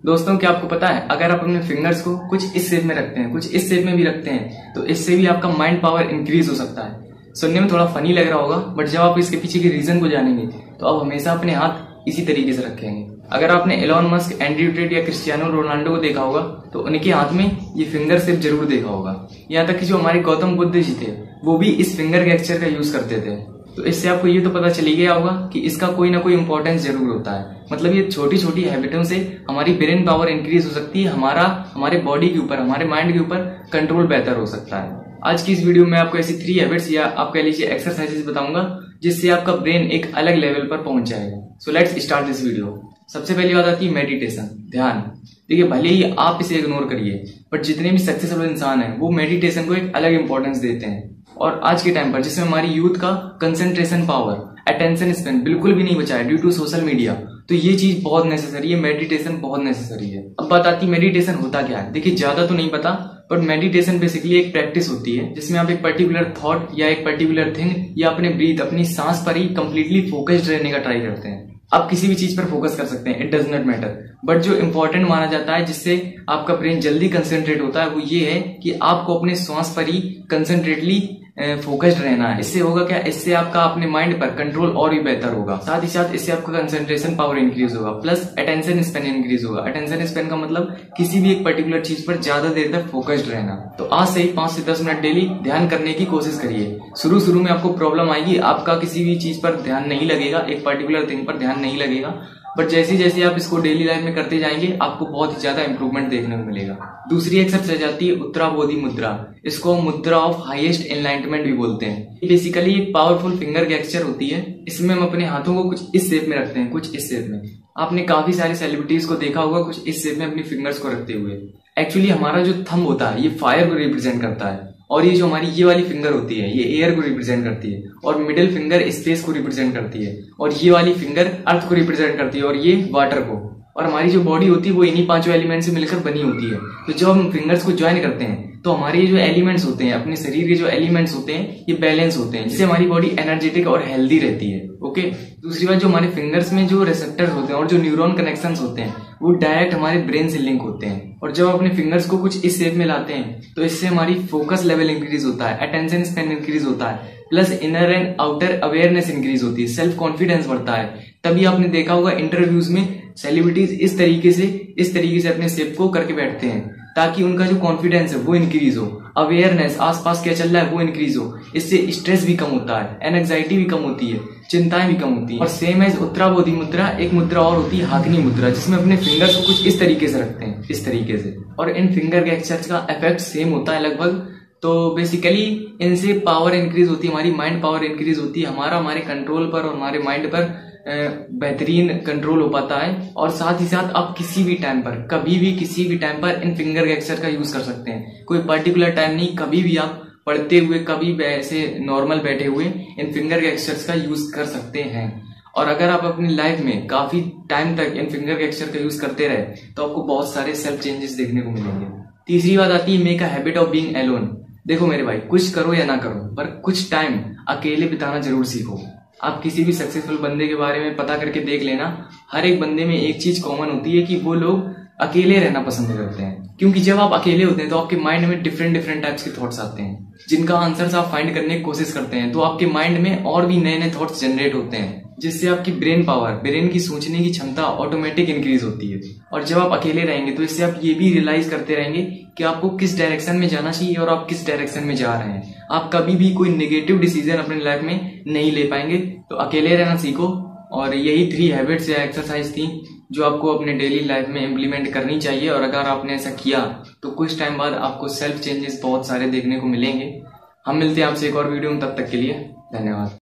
दोस्तों क्या आपको पता है, अगर आप अपने फिंगर्स को कुछ इस शेप में रखते हैं, कुछ इस शेप में भी रखते हैं, तो इससे भी आपका माइंड पावर इंक्रीज हो सकता है। सुनने में थोड़ा फनी लग रहा होगा, बट जब आप इसके पीछे के रीजन को जानेंगे तो आप हमेशा अपने हाथ इसी तरीके से रखेंगे। अगर आपने एलोन मस्क, एंड्रयू टेट या क्रिस्टियानो रोनाल्डो को देखा होगा तो उनके हाथ में ये फिंगर शेप जरूर देखा होगा। यहाँ तक कि जो हमारे गौतम बुद्ध जी थे वो भी इस फिंगर गेस्चर का यूज करते थे। तो इससे आपको ये तो पता चल ही गया होगा कि इसका कोई ना कोई इंपॉर्टेंस जरूर होता है। मतलब ये छोटी छोटी हैबिटों से हमारी ब्रेन पावर इंक्रीज हो सकती है, हमारे बॉडी के ऊपर, हमारे माइंड के ऊपर कंट्रोल बेहतर हो सकता है। आज की इस वीडियो में आपको ऐसी 3 हैबिट्स या आप कह लीजिए एक्सरसाइजेस बताऊंगा जिससे आपका ब्रेन एक अलग लेवल पर पहुंच जाएगा। So let's start this video. सबसे पहली बात आती है मेडिटेशन, ध्यान। देखिए भले ही आप इसे इग्नोर करिए, बट जितने भी सक्सेसफुल इंसान हैं वो मेडिटेशन को एक अलग इंपॉर्टेंस देते हैं। और आज के टाइम पर जिसमें हमारी यूथ का कंसंट्रेशन पावर, अटेंशन स्पैन बिल्कुल भी नहीं बचा है ड्यू टू सोशल मीडिया, तो ये चीज बहुत नेसेसरी है, मेडिटेशन बहुत नेसेसरी है। अब बात आती है मेडिटेशन होता क्या है। देखिए ज्यादा तो नहीं पता, बट मेडिटेशन बेसिकली एक प्रैक्टिस होती है जिसमें आप एक पर्टिकुलर थॉट या एक पर्टिकुलर थिंग या अपने ब्रीथ, अपनी सांस पर ही कंप्लीटली फोकस्ड रहने का ट्राई करते हैं। आप किसी भी चीज पर फोकस कर सकते हैं, it does not matter, but जो इंपॉर्टेंट माना जाता है जिससे आपका ब्रेन जल्दी कंसंट्रेट होता है वो ये है कि आपको अपने श्वास पर ही कंसंट्रेटली फोकस्ड रहना है। इससे होगा क्या, इससे आपका अपने माइंड पर कंट्रोल और भी बेहतर होगा। साथ ही साथ इससे आपका कंसंट्रेशन पावर इंक्रीज होगा, प्लस अटेंशन स्पैन इंक्रीज होगा। अटेंशन स्पैन का मतलब किसी भी एक पर्टिकुलर चीज पर ज्यादा देर तक फोकस्ड रहना। तो आज से ही 5 से 10 मिनट डेली ध्यान करने की कोशिश करिए। शुरू में आपको प्रॉब्लम आएगी, आपका किसी भी चीज पर ध्यान नहीं लगेगा, एक पर्टिकुलर थिंग पर ध्यान नहीं लगेगा, बट जैसे जैसे आप इसको डेली लाइफ में करते जाएंगे आपको बहुत ही ज्यादा इंप्रूवमेंट देखने को मिलेगा। दूसरी एक्सरसाइज आती है उत्तराबोधि मुद्रा। इसको मुद्रा ऑफ हाईएस्ट एनलाइटमेंट भी बोलते हैं। बेसिकली एक पावरफुल फिंगर गेस्चर होती है। इसमें हम अपने हाथों को कुछ इस शेप में रखते हैं, कुछ इस शेप में। आपने काफी सारे सेलिब्रिटीज को देखा होगा कुछ इस शेप में अपनी फिंगर्स को रखते हुए। एक्चुअली हमारा जो थंब होता है ये फायर को रिप्रेजेंट करता है, और ये जो हमारी ये वाली फिंगर होती है ये एयर को रिप्रेजेंट करती है, और मिडिल फिंगर स्पेस को रिप्रेजेंट करती है, और ये वाली फिंगर अर्थ को रिप्रेजेंट करती है, और ये वाटर को। और हमारी जो बॉडी होती है वो इन्हीं 5 एलिमेंट से मिलकर बनी होती है। तो जब हम फिंगर्स को ज्वाइन करते हैं तो हमारे ये जो एलिमेंट्स होते हैं, अपने शरीर के जो एलिमेंट्स होते हैं, ये बैलेंस होते हैं, जिससे हमारी बॉडी एनर्जेटिक और हेल्दी रहती है। ओके। दूसरी बात, जो हमारे फिंगर्स में जो रिसेप्टर्स होते हैं और जो न्यूरॉन कनेक्शंस होते हैं वो डायरेक्ट हमारे ब्रेन से लिंक होते हैं। और जब अपने फिंगर्स को कुछ इस शेप में लाते हैं तो इससे हमारी फोकस लेवल इंक्रीज होता है, अटेंशन स्पैन इंक्रीज होता है, plus inner and outer awareness increase होती है, सेल्फ कॉन्फिडेंस बढ़ता है। तभी आपने देखा होगा इंटरव्यूज में सेलिब्रिटीज इस तरीके से अपने शेप को करके बैठते हैं ताकि उनका जो कॉन्फिडेंस है वो इंक्रीज हो, अवेयरनेस आसपास क्या चल रहा है वो इंक्रीज हो। इससे स्ट्रेस भी कम होता है, एंजाइटी भी कम होती है, चिंताएं भी कम होती है। और सेम एज उत्तराबोधि मुद्रा, एक मुद्रा और होती है हाथनी मुद्रा, जिसमें अपने फिंगर्स को कुछ इस तरीके से रखते हैं, इस तरीके से। और इन फिंगर गेस्चर्स का इफेक्ट सेम होता है लगभग। तो बेसिकली इनसे पावर इंक्रीज होती है, हमारी माइंड पावर इंक्रीज होती है, हमारे कंट्रोल पर और हमारे माइंड पर बेहतरीन कंट्रोल हो पाता है। और साथ ही साथ आप किसी भी टाइम पर, कभी भी किसी भी टाइम पर इन फिंगर गेस्चर का यूज कर सकते हैं। कोई पर्टिकुलर टाइम नहीं, कभी भी आप पढ़ते हुए, कभी भी ऐसे नॉर्मल बैठे हुए इन फिंगर गेस्चर्स का यूज कर सकते हैं। और अगर आप अपनी लाइफ में काफी टाइम तक इन फिंगर गेस्चर का यूज करते रहे तो आपको बहुत सारे सेल्फ चेंजेस देखने को मिलेंगे। तीसरी बात आती है make a habit of being alone. देखो मेरे भाई, कुछ करो या ना करो, पर कुछ टाइम अकेले बिताना जरूर सीखो। आप किसी भी सक्सेसफुल बंदे के बारे में पता करके देख लेना, हर एक बंदे में एक चीज कॉमन होती है कि वो लोग अकेले रहना पसंद करते हैं। क्योंकि जब आप अकेले होते हैं तो आपके माइंड में डिफरेंट टाइप्स के थॉट्स आते हैं जिनका आंसर्स आप फाइंड करने की कोशिश करते हैं। तो आपके माइंड में और भी नए थॉट्स जनरेट होते हैं जिससे आपकी ब्रेन पावर, ब्रेन की सोचने की क्षमता ऑटोमेटिक इंक्रीज होती है। और जब आप अकेले रहेंगे तो इससे आप ये भी रियलाइज करते रहेंगे कि आपको किस डायरेक्शन में जाना चाहिए और आप किस डायरेक्शन में जा रहे हैं। आप कभी भी कोई नेगेटिव डिसीजन अपने लाइफ में नहीं ले पाएंगे। तो अकेले रहना सीखो। और यही 3 हैबिट्स या एक्सरसाइज थी जो आपको अपने डेली लाइफ में इम्प्लीमेंट करनी चाहिए। और अगर आपने ऐसा किया तो कुछ टाइम बाद आपको सेल्फ चेंजेस बहुत सारे देखने को मिलेंगे। हम मिलते हैं आपसे एक और वीडियो में, तब तक के लिए धन्यवाद।